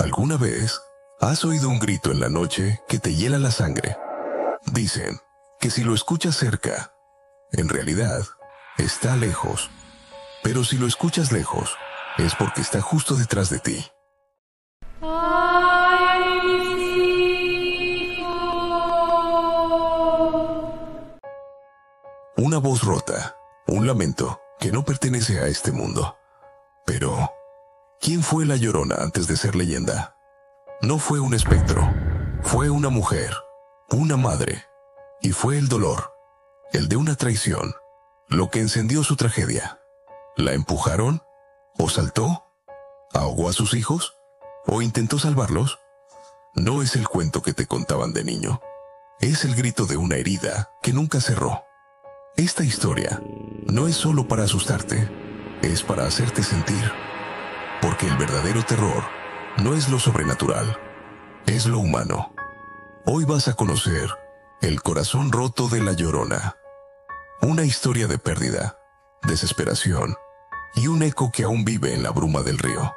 ¿Alguna vez has oído un grito en la noche que te hiela la sangre? Dicen que si lo escuchas cerca, en realidad está lejos. Pero si lo escuchas lejos, es porque está justo detrás de ti. Una voz rota, un lamento que no pertenece a este mundo. Pero, ¿quién fue la Llorona antes de ser leyenda? No fue un espectro, fue una mujer, una madre, y fue el dolor, el de una traición, lo que encendió su tragedia. ¿La empujaron? ¿O saltó? ¿Ahogó a sus hijos? ¿O intentó salvarlos? No es el cuento que te contaban de niño. Es el grito de una herida que nunca cerró. Esta historia no es solo para asustarte, es para hacerte sentir. Porque el verdadero terror no es lo sobrenatural, es lo humano. Hoy vas a conocer el corazón roto de la Llorona. Una historia de pérdida, desesperación y un eco que aún vive en la bruma del río.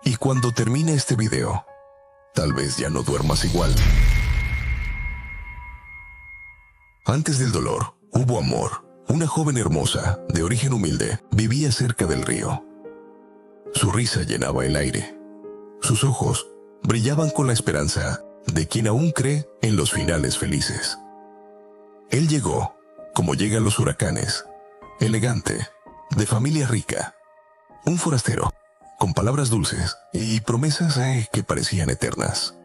Y cuando termine este video, tal vez ya no duermas igual. Antes del dolor, hubo amor. Una joven hermosa, de origen humilde, vivía cerca del río. Su risa llenaba el aire. Sus ojos brillaban con la esperanza de quien aún cree en los finales felices. Él llegó, como llegan los huracanes, elegante, de familia rica, un forastero, con palabras dulces y promesas que parecían eternas.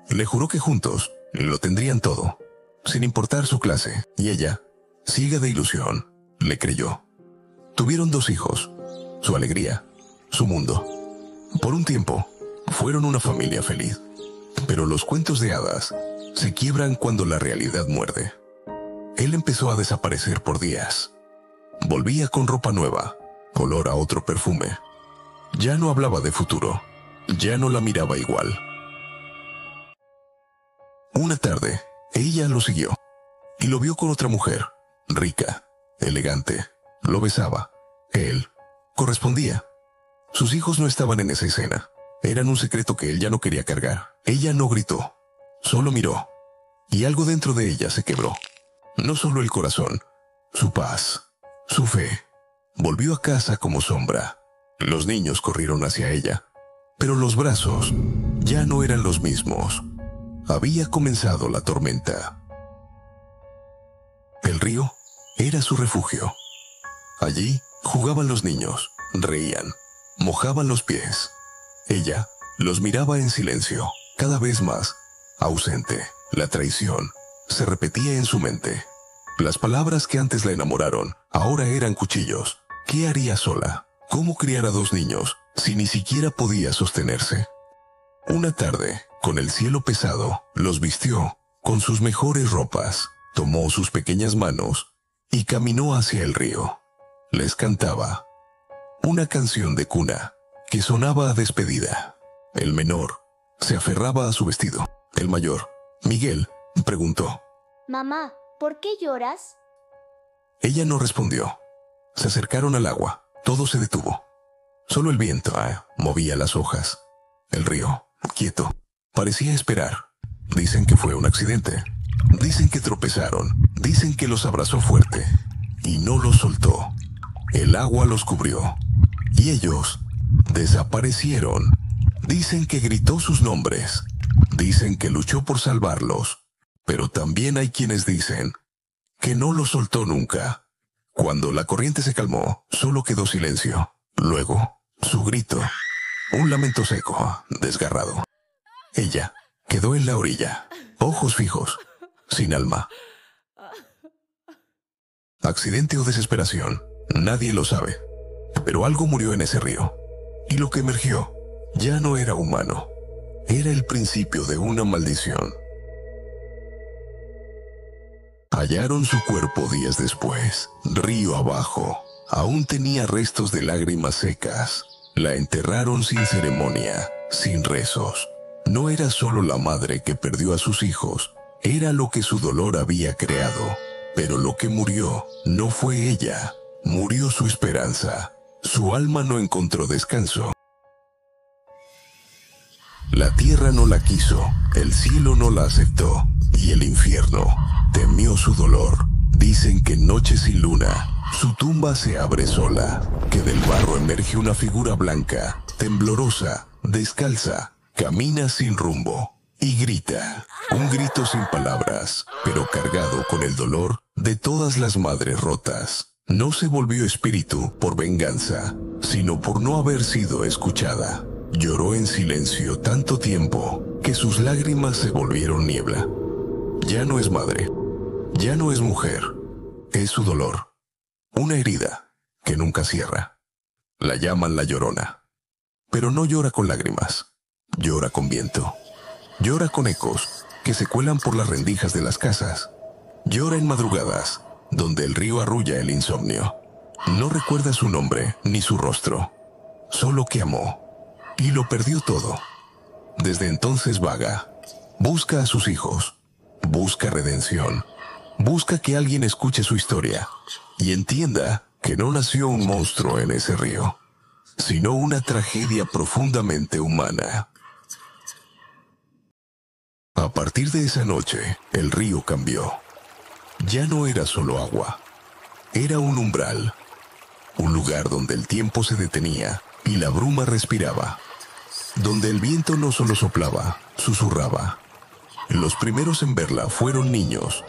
Le juró que juntos lo tendrían todo, sin importar su clase, y ella, ciega de ilusión, le creyó. Tuvieron 2 hijos, su alegría, su mundo. Por un tiempo, fueron una familia feliz. Pero los cuentos de hadas se quiebran cuando la realidad muerde. Él empezó a desaparecer por días. Volvía con ropa nueva, olor a otro perfume. Ya no hablaba de futuro, ya no la miraba igual. Una tarde, ella lo siguió y lo vio con otra mujer, rica, elegante. Lo besaba. Él correspondía. Sus hijos no estaban en esa escena. Eran un secreto que él ya no quería cargar. Ella no gritó, solo miró, y algo dentro de ella se quebró. No solo el corazón, su paz, su fe. Volvió a casa como sombra. Los niños corrieron hacia ella, pero los brazos ya no eran los mismos. Había comenzado la tormenta. El río era su refugio. Allí jugaban los niños, reían, mojaban los pies. Ella los miraba en silencio, cada vez más ausente. La traición se repetía en su mente. Las palabras que antes la enamoraron ahora eran cuchillos. ¿Qué haría sola? ¿Cómo criar a 2 niños si ni siquiera podía sostenerse? Una tarde, con el cielo pesado, los vistió con sus mejores ropas, tomó sus pequeñas manos y caminó hacia el río. Les cantaba una canción de cuna que sonaba a despedida. El menor se aferraba a su vestido. El mayor, Miguel, preguntó: Mamá, ¿por qué lloras? Ella no respondió. Se acercaron al agua. Todo se detuvo. Solo el viento movía las hojas. El río, quieto, parecía esperar. Dicen que fue un accidente. Dicen que tropezaron. Dicen que los abrazó fuerte y no los soltó. El agua los cubrió y ellos desaparecieron. Dicen que gritó sus nombres. Dicen que luchó por salvarlos. Pero también hay quienes dicen que no los soltó nunca. Cuando la corriente se calmó, solo quedó silencio. Luego, su grito. Un lamento seco, desgarrado. Ella quedó en la orilla, ojos fijos, sin alma. Accidente o desesperación, nadie lo sabe. Pero algo murió en ese río. Y lo que emergió ya no era humano. Era el principio de una maldición. Hallaron su cuerpo días después, río abajo. Aún tenía restos de lágrimas secas. La enterraron sin ceremonia, sin rezos. No era solo la madre que perdió a sus hijos, era lo que su dolor había creado. Pero lo que murió no fue ella, murió su esperanza. Su alma no encontró descanso. La tierra no la quiso, el cielo no la aceptó, y el infierno temió su dolor. Dicen que en noche sin luna, su tumba se abre sola, que del barro emerge una figura blanca, temblorosa, descalza, camina sin rumbo, y grita, un grito sin palabras, pero cargado con el dolor de todas las madres rotas. No se volvió espíritu por venganza, sino por no haber sido escuchada. Lloró en silencio tanto tiempo que sus lágrimas se volvieron niebla. Ya no es madre, ya no es mujer, es su dolor. Una herida que nunca cierra. La llaman la Llorona. Pero no llora con lágrimas, llora con viento. Llora con ecos que se cuelan por las rendijas de las casas. Llora en madrugadas, donde el río arrulla el insomnio. No recuerda su nombre ni su rostro, solo que amó. Y lo perdió todo. Desde entonces vaga. Busca a sus hijos. Busca redención. Busca que alguien escuche su historia y entienda que no nació un monstruo en ese río, sino una tragedia profundamente humana. A partir de esa noche, el río cambió. Ya no era solo agua. Era un umbral. Un lugar donde el tiempo se detenía y la bruma respiraba. Donde el viento no solo soplaba, susurraba. Los primeros en verla fueron niños.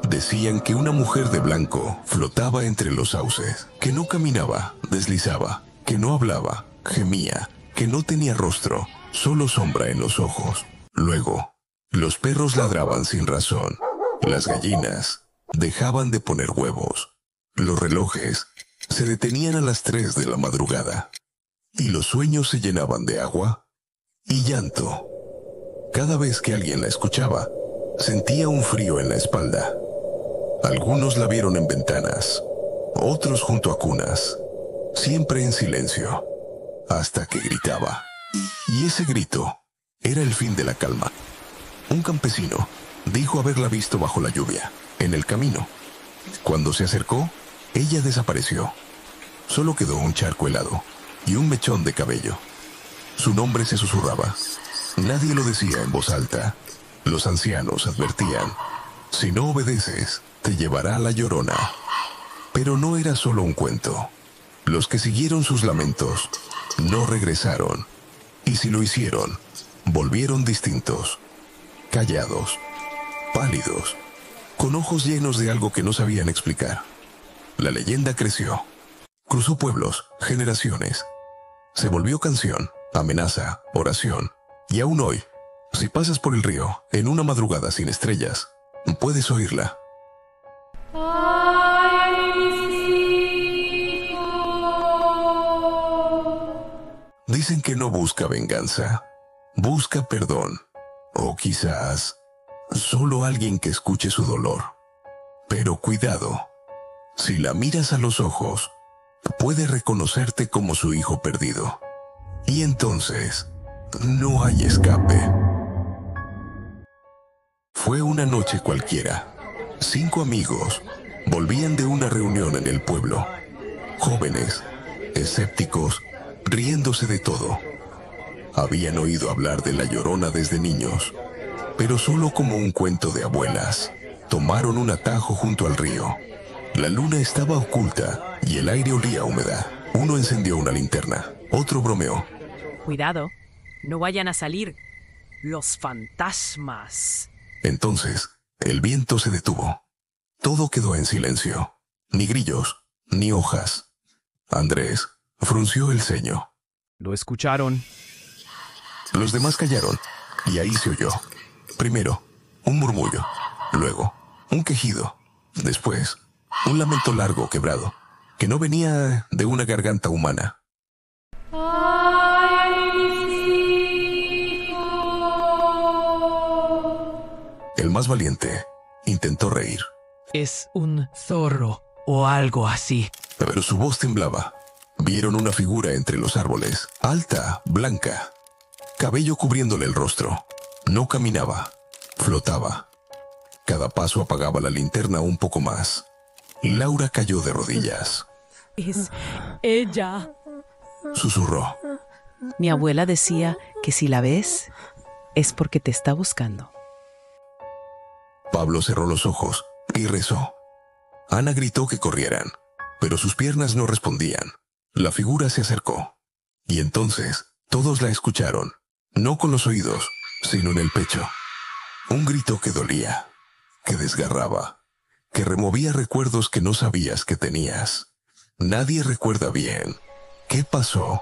Decían que una mujer de blanco flotaba entre los sauces, que no caminaba, deslizaba, que no hablaba, gemía, que no tenía rostro, solo sombra en los ojos. Luego, los perros ladraban sin razón. Las gallinas dejaban de poner huevos. Los relojes se detenían a las 3 de la madrugada. Y los sueños se llenaban de agua y llanto. Cada vez que alguien la escuchaba, sentía un frío en la espalda. Algunos la vieron en ventanas, otros junto a cunas, siempre en silencio, hasta que gritaba. Y ese grito era el fin de la calma. Un campesino dijo haberla visto bajo la lluvia, en el camino. Cuando se acercó, ella desapareció. Solo quedó un charco helado y un mechón de cabello. Su nombre se susurraba. Nadie lo decía en voz alta. Los ancianos advertían: si no obedeces, te llevará a la Llorona. Pero no era solo un cuento. Los que siguieron sus lamentos no regresaron. Y si lo hicieron, volvieron distintos, callados, pálidos, con ojos llenos de algo que no sabían explicar. La leyenda creció. Cruzó pueblos, generaciones. Se volvió canción, amenaza, oración. Y aún hoy, si pasas por el río en una madrugada sin estrellas, puedes oírla. Dicen que no busca venganza, busca perdón. O quizás solo alguien que escuche su dolor. Pero cuidado, si la miras a los ojos, puede reconocerte como su hijo perdido. Y entonces, no hay escape. Fue una noche cualquiera. 5 amigos volvían de una reunión en el pueblo. Jóvenes, escépticos, riéndose de todo. Habían oído hablar de la Llorona desde niños, pero solo como un cuento de abuelas. Tomaron un atajo junto al río. La luna estaba oculta y el aire olía a humedad. Uno encendió una linterna, otro bromeó: Cuidado, no vayan a salir los fantasmas. Entonces, el viento se detuvo. Todo quedó en silencio. Ni grillos, ni hojas. Andrés frunció el ceño. ¿Lo escucharon? Los demás callaron, y ahí se oyó. Primero, un murmullo. Luego, un quejido. Después, un lamento largo, quebrado, que no venía de una garganta humana. El más valiente intentó reír, Es un zorro o algo así. pero su voz temblaba. Vieron una figura entre los árboles, alta, blanca, cabello cubriéndole el rostro. No caminaba, flotaba. Cada paso apagaba la linterna un poco más. Laura cayó de rodillas. Es ella. Susurró. Mi abuela decía que si la ves, es porque te está buscando. Pablo cerró los ojos y rezó. Ana gritó que corrieran, pero sus piernas no respondían. La figura se acercó, y entonces todos la escucharon, no con los oídos, sino en el pecho. Un grito que dolía, que desgarraba, que removía recuerdos que no sabías que tenías. Nadie recuerda bien qué pasó,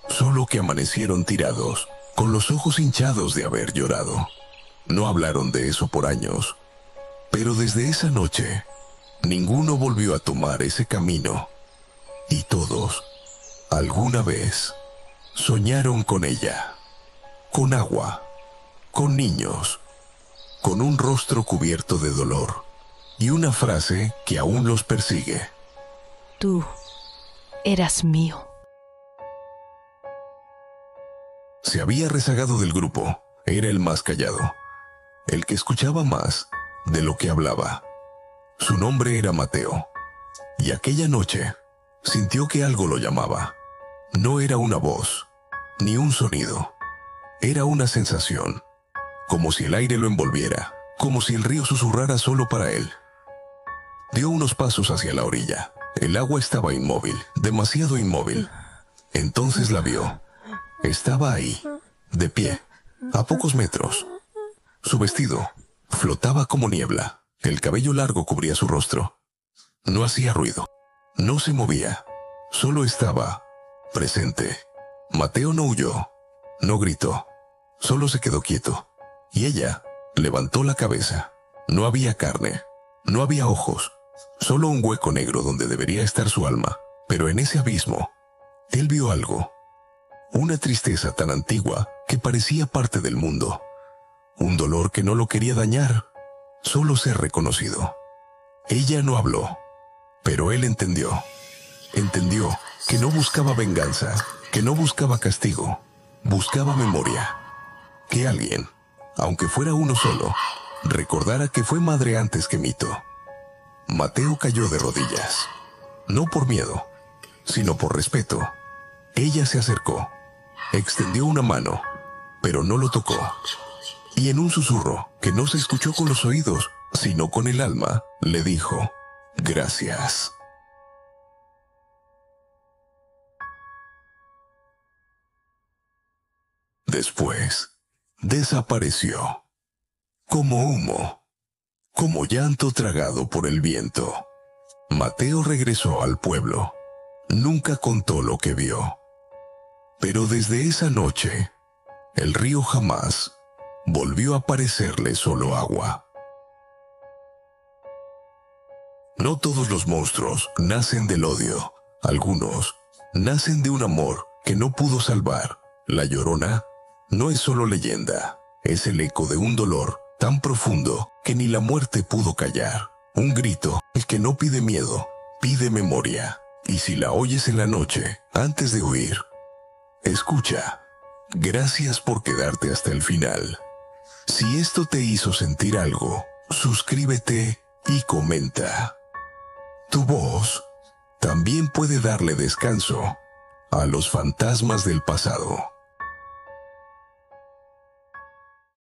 solo que amanecieron tirados, con los ojos hinchados de haber llorado. No hablaron de eso por años, pero desde esa noche, ninguno volvió a tomar ese camino, y todos, alguna vez, soñaron con ella, con agua, con niños, con un rostro cubierto de dolor, y una frase que aún los persigue. Tú eras mío. Se había rezagado del grupo, era el más callado, el que escuchaba más de lo que hablaba. Su nombre era Mateo, y aquella noche sintió que algo lo llamaba. No era una voz, ni un sonido, era una sensación, como si el aire lo envolviera, como si el río susurrara solo para él. Dio unos pasos hacia la orilla. El agua estaba inmóvil, demasiado inmóvil. Entonces la vio. Estaba ahí, de pie, a pocos metros. Su vestido flotaba como niebla. El cabello largo cubría su rostro. No hacía ruido. No se movía. Solo estaba presente. Mateo no huyó. No gritó. Solo se quedó quieto. Y ella levantó la cabeza. No había carne. No había ojos. Solo un hueco negro donde debería estar su alma. Pero en ese abismo, él vio algo. Una tristeza tan antigua que parecía parte del mundo. Un dolor que no lo quería dañar, solo ser reconocido. Ella no habló, pero él entendió. Entendió que no buscaba venganza, que no buscaba castigo, buscaba memoria. Que alguien, aunque fuera uno solo, recordara que fue madre antes que mito. Mateo cayó de rodillas, no por miedo, sino por respeto. Ella se acercó, extendió una mano, pero no lo tocó. Y en un susurro que no se escuchó con los oídos, sino con el alma, le dijo: gracias. Después, desapareció, como humo, como llanto tragado por el viento. Mateo regresó al pueblo. Nunca contó lo que vio. Pero desde esa noche, el río jamás volvió a parecerle solo agua. No todos los monstruos nacen del odio. Algunos nacen de un amor que no pudo salvar. La Llorona no es solo leyenda, es el eco de un dolor tan profundo que ni la muerte pudo callar. Un grito, el que no pide miedo, pide memoria. Y si la oyes en la noche, antes de huir, escucha. Gracias por quedarte hasta el final. Si esto te hizo sentir algo, suscríbete y comenta. Tu voz también puede darle descanso a los fantasmas del pasado.